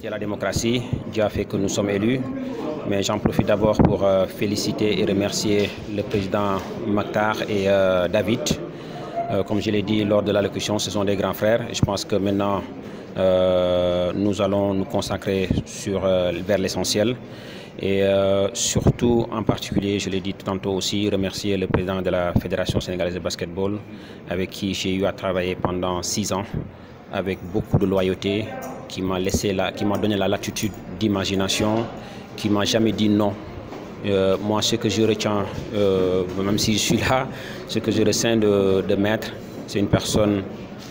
C'était la démocratie, Dieu a fait que nous sommes élus, mais j'en profite d'abord pour féliciter et remercier le président Maktar et David. Comme je l'ai dit lors de l'allocution, ce sont des grands frères. Et je pense que maintenant, nous allons nous consacrer vers l'essentiel. Et surtout, en particulier, je l'ai dit tantôt aussi, remercier le président de la Fédération sénégalaise de basketball, avec qui j'ai eu à travailler pendant 6 ans, avec beaucoup de loyauté, qui m'a donné la latitude d'imagination, qui m'a jamais dit non. Moi, ce que je retiens, même si je suis là, ce que je ressens de maître, c'est une personne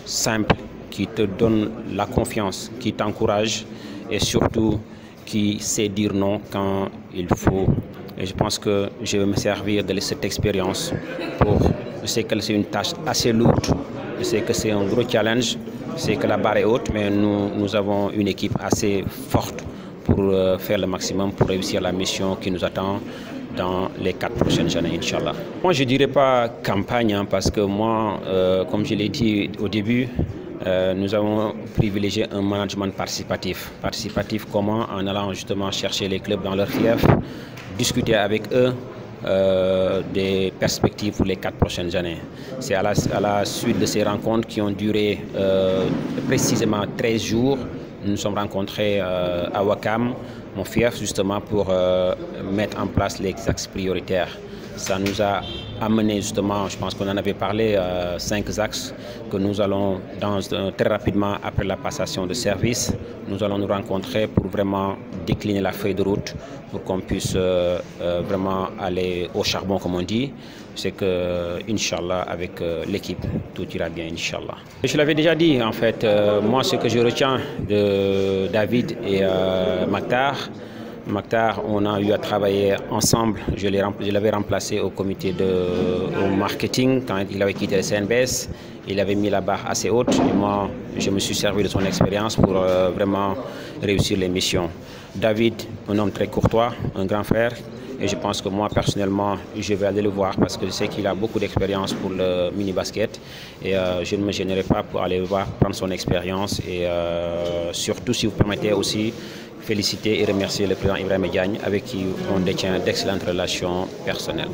simple, qui te donne la confiance, qui t'encourage et surtout qui sait dire non quand il faut. Et je pense que je vais me servir de cette expérience je sais que c'est une tâche assez lourde, je sais que c'est un gros challenge, je sais que la barre est haute, mais nous avons une équipe assez forte pour faire le maximum pour réussir la mission qui nous attend dans les 4 prochaines années, Inch'Allah. Moi, je ne dirais pas campagne, parce que moi, comme je l'ai dit au début, nous avons privilégié un management participatif. Participatif comment? En allant justement chercher les clubs dans leur fief, discuter avec eux des perspectives pour les 4 prochaines années. C'est à la suite de ces rencontres qui ont duré précisément 13 jours. Nous nous sommes rencontrés à Ouakam, mon fief, justement pour mettre en place les axes prioritaires. Ça nous a amené justement, je pense qu'on en avait parlé, 5 axes que nous allons, très rapidement après la passation de service, nous allons nous rencontrer pour vraiment décliner la feuille de route pour qu'on puisse vraiment aller au charbon, comme on dit. C'est que, Inch'Allah, avec l'équipe, tout ira bien, Inch'Allah. Je l'avais déjà dit, en fait, moi, ce que je retiens de David et Maktar, on a eu à travailler ensemble. Je l'avais remplacé au comité au marketing quand il avait quitté le CNBS. Il avait mis la barre assez haute et moi, je me suis servi de son expérience pour vraiment réussir les missions. David, un homme très courtois, un grand frère. Et je pense que moi, personnellement, je vais aller le voir parce que je sais qu'il a beaucoup d'expérience pour le mini-basket. Et je ne me gênerai pas pour aller le voir, prendre son expérience. Et surtout, si vous permettez aussi, féliciter et remercier le président Ibrahima Diagne avec qui on détient d'excellentes relations personnelles.